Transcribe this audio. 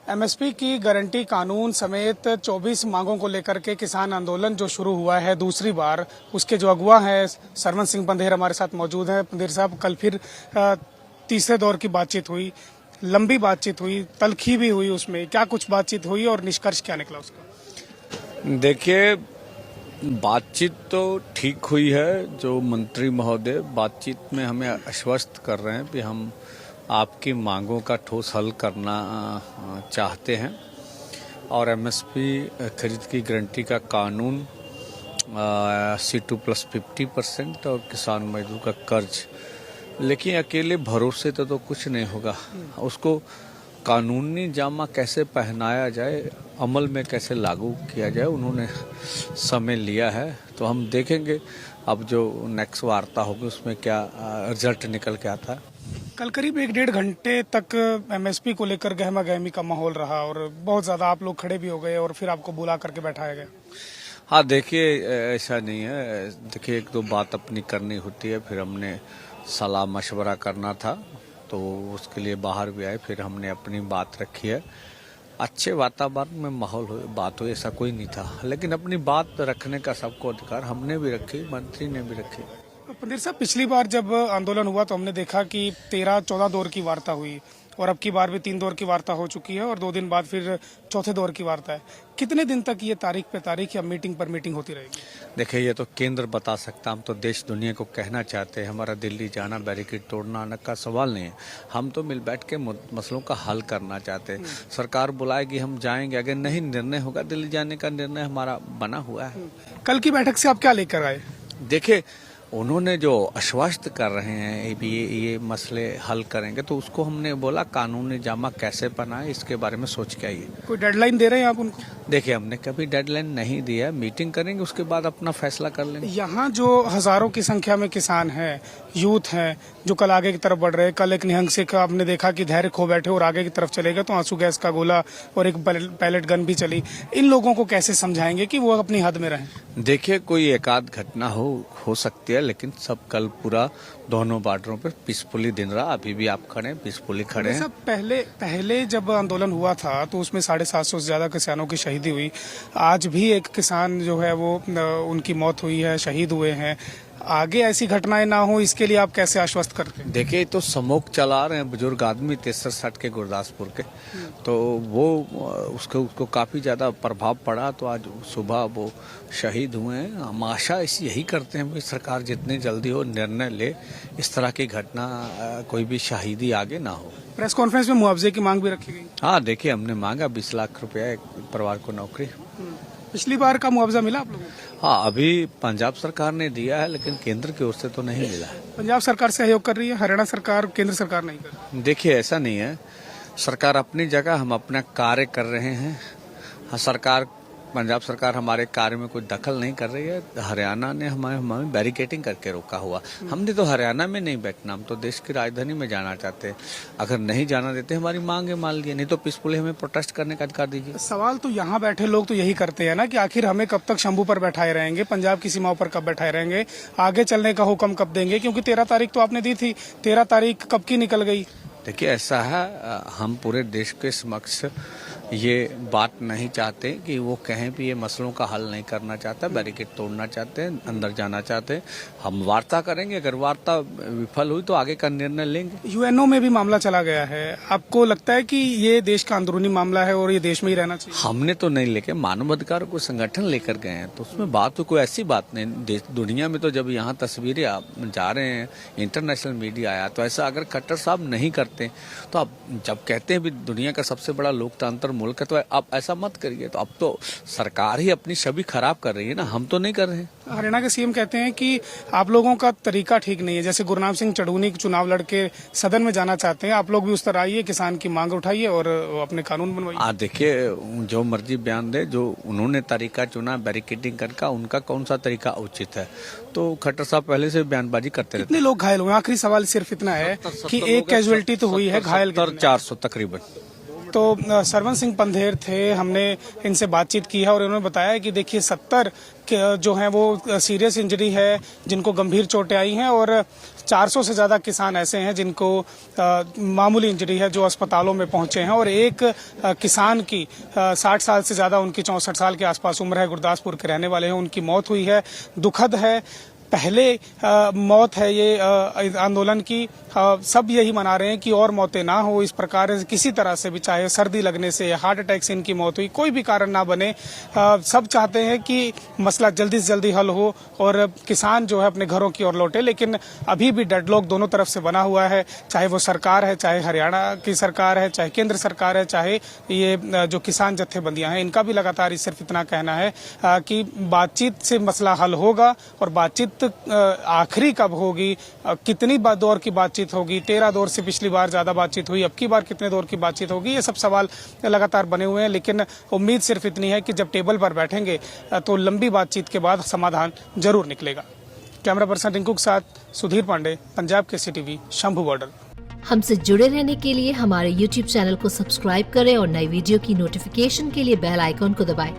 MSP की guarantee कानून समेत 24 मांगों को लेकर के किसान आंदोलन जो शुरू हुआ है दूसरी बार, उसके जो अगुवा हैं सरवन सिंह पंधेर हमारे साथ मौजूद हैं। पंधेर साहब, कल फिर तीसरे दौर की बातचीत हुई, लंबी बातचीत हुई, तलखी भी हुई, उसमें क्या कुछ बातचीत हुई और निष्कर्ष क्या निकला उसका? देखिए, बातचीत तो ठीक हुई है। जो मंत्री महोदय बातचीत में हमें आश्वस्त कर रहे हैं कि हम आपकी मांगों का ठोस हल करना चाहते हैं और एमएसपी खरीद की गारंटी का कानून C2+50% और किसान मजदूर का कर्ज, लेकिन अकेले भरोसे तो कुछ नहीं होगा। उसको कानूनी जामा कैसे पहनाया जाए, अमल में कैसे लागू किया जाए, उन्होंने समय लिया है। तो हम देखेंगे अब जो नेक्स्ट वार्ता होगी उसमें क्या रिजल्ट निकल के आता है। कल करीब 1-1.5 घंटे तक एमएसपी को लेकर गहमा गहमी का माहौल रहा और बहुत ज्यादा आप लोग खड़े भी हो गए और फिर आपको बुला करके बैठाया गया। हाँ, देखिए, ऐसा नहीं है। देखिए, एक दो बात अपनी करनी होती है, फिर हमने सलाह मशवरा करना था तो उसके लिए बाहर भी आए, फिर हमने अपनी बात रखी है। अच्छे वातावरण में माहौल हो, बात हो, ऐसा कोई नहीं था, लेकिन अपनी बात रखने का सबको अधिकार हमने भी रखी, मंत्री ने भी रखी। पंधेर साहब, पिछली बार जब आंदोलन हुआ तो हमने देखा कि 13-14 दौर की वार्ता हुई और अब की बार भी 3 दौर की वार्ता हो चुकी है और 2 दिन बाद फिर चौथे दौर की वार्ता है। कितने दिन तक ये तारीख पे तारीख या मीटिंग पर मीटिंग होती रहेगी? देखिए, ये तो केंद्र बता सकता, हम तो देश दुनिया को कहना चाहते हैं। हमारा दिल्ली जाना, बैरिकेड तोड़ना आने का सवाल नहीं है। हम तो मिल बैठ के मसलों का हल करना चाहते हैं। सरकार बुलाएगी, हम जाएंगे। अगर नहीं निर्णय होगा, दिल्ली जाने का निर्णय हमारा बना हुआ है। कल की बैठक से आप क्या लेकर आए? देखिए, उन्होंने जो आश्वस्त कर रहे हैं भी ये मसले हल करेंगे, तो उसको हमने बोला कानूनी जामा कैसे बनाए, इसके बारे में सोच के आइए। कोई डेडलाइन दे रहे हैं आप उनको? देखिए, हमने कभी डेडलाइन नहीं दिया। मीटिंग करेंगे, उसके बाद अपना फैसला कर लेंगे। यहाँ जो हजारों की संख्या में किसान हैं, यूथ हैं, जो कल आगे की तरफ बढ़ रहे हैं, कल एक निहंग से आपने देखा कि धैर्य खो बैठे और आगे की तरफ चले गए तो आंसू गैस का गोला और एक पैलेट गन भी चली। इन लोगों को कैसे समझाएंगे कि वो अपनी हद में रहें? देखिए, कोई एकाध घटना हो सकती है, लेकिन सब कल पूरा दोनों बॉर्डरों पर पीसफुली दिन रहा। अभी भी आप खड़े पीसफुली खड़े हैं। पहले जब आंदोलन हुआ था तो उसमें 750 से ज्यादा किसानों की शहीदी हुई। आज भी एक किसान जो है वो उनकी मौत हुई है, शहीद हुए हैं। आगे ऐसी घटनाएं ना हो, इसके लिए आप कैसे आश्वस्त करते हैं? देखिए, तो समूह चला रहे हैं बुजुर्ग आदमी 63-60 के गुरदासपुर के, तो वो उसको काफी ज्यादा प्रभाव पड़ा, तो आज सुबह वो शहीद हुए हैं। हम आशा यही करते हैं कि सरकार जितनी जल्दी हो निर्णय ले, इस तरह की घटना कोई भी शहीदी आगे ना हो। प्रेस कॉन्फ्रेंस में मुआवजे की मांग भी रखी गई। हाँ, देखिए, हमने मांगा 20 लाख रुपया एक परिवार को नौकरी। पिछली बार का मुआवजा मिला आप लोगों को? हाँ, अभी पंजाब सरकार ने दिया है, लेकिन केंद्र की ओर से तो नहीं मिला है। पंजाब सरकार सहयोग कर रही है, हरियाणा सरकार, केंद्र सरकार नहीं कर रही? देखिए, ऐसा नहीं है। सरकार अपनी जगह, हम अपना कार्य कर रहे हैं। हाँ, पंजाब सरकार हमारे कार्य में कोई दखल नहीं कर रही है। हरियाणा ने हमें बैरिकेटिंग करके रोका हुआ। हमने तो हरियाणा में नहीं बैठना, हम तो देश की राजधानी में जाना चाहते हैं। अगर नहीं जाना देते, हमारी मांगे मान लिए, नहीं तो पीसफुली हमें प्रोटेस्ट करने का अधिकार दीजिए। सवाल तो यहाँ बैठे लोग तो यही करते हैं ना कि आखिर हमें कब तक शंभू पर बैठाए रहेंगे, पंजाब की सीमाओं पर कब बैठाए रहेंगे, आगे चलने का हुक्म कब देंगे? क्योंकि 13 तारीख तो आपने दी थी, 13 तारीख कब की निकल गई? देखिए, ऐसा है, हम पूरे देश के समक्ष ये बात नहीं चाहते कि वो कहें भी ये मसलों का हल नहीं करना चाहता, बैरिकेड तोड़ना चाहते हैं, अंदर जाना चाहते हैं। हम वार्ता करेंगे, अगर वार्ता विफल हुई तो आगे का निर्णय लेंगे। यूएनओ में भी मामला चला गया है। आपको लगता है कि ये देश का अंदरूनी मामला है और ये देश में ही रहना चाहिए? हमने तो नहीं लेके, मानवाधिकार को संगठन लेकर गए हैं, तो उसमें बात तो कोई ऐसी बात नहीं। दुनिया में तो जब यहाँ तस्वीरें जा रहे हैं, इंटरनेशनल मीडिया आया, तो ऐसा अगर खट्टर साहब नहीं करते तो अब जब कहते हैं भी दुनिया का सबसे बड़ा लोकतंत्र मुल्क है, तो अब ऐसा मत करिए। तो अब तो सरकार ही अपनी छवि खराब कर रही है ना, हम तो नहीं कर रहे हैं। हरियाणा के सीएम कहते हैं कि आप लोगों का तरीका ठीक नहीं है। जैसे गुरनाम सिंह चढ़ूनी चुनाव लड़के सदन में जाना चाहते हैं, आप लोग भी उस तरह आइए, किसान की मांग उठाइए और अपने कानून बनवाइए। देखिए, जो मर्जी बयान दे, जो उन्होंने तरीका चुना बैरिकेडिंग करके, उनका कौन सा तरीका उचित है? तो खट्टर साहब पहले से बयानबाजी करते रहते। कितने लोग घायल हुए? आखिरी सवाल सिर्फ इतना है कि एक कैजुअलिटी तो हुई है, घायल 400 तकरीबन। तो सरवन सिंह पंधेर थे, हमने इनसे बातचीत की है और इन्होंने बताया कि देखिए 70 जो हैं वो सीरियस इंजरी है, जिनको गंभीर चोटें आई हैं और 400 से ज़्यादा किसान ऐसे हैं जिनको मामूली इंजरी है, जो अस्पतालों में पहुंचे हैं। और एक किसान की 60 साल से ज़्यादा, उनकी 64 साल के आसपास उम्र है, गुरदासपुर के रहने वाले हैं, उनकी मौत हुई है। दुखद है, पहले मौत है ये आंदोलन की। सब यही मना रहे हैं कि और मौतें ना हो इस प्रकार, किसी तरह से भी, चाहे सर्दी लगने से, हार्ट अटैक से इनकी मौत हुई, कोई भी कारण ना बने। सब चाहते हैं कि मसला जल्दी से जल्दी हल हो और किसान जो है अपने घरों की ओर लौटे। लेकिन अभी भी डेडलॉक दोनों तरफ से बना हुआ है, चाहे वो सरकार है, चाहे हरियाणा की सरकार है, चाहे केंद्र सरकार है, चाहे ये जो किसान जत्थेबंदियां हैं, इनका भी लगातार सिर्फ इतना कहना है कि बातचीत से मसला हल होगा। और बातचीत आखिरी कब होगी, कितनी दौर की बातचीत होगी, 13 दौर से पिछली बार ज्यादा बातचीत हुई, अब की बार कितने दौर की बातचीत होगी, ये सब सवाल लगातार बने हुए हैं। लेकिन उम्मीद सिर्फ इतनी है कि जब टेबल पर बैठेंगे तो लंबी बातचीत के बाद समाधान जरूर निकलेगा। कैमरा पर्सन रिंकू के साथ सुधीर पांडे, पंजाब केसरी टीवी, शंभू बॉर्डर। हमसे जुड़े रहने के लिए हमारे YouTube चैनल को सब्सक्राइब करें और नई वीडियो की नोटिफिकेशन के लिए बेल आइकॉन को दबाएं।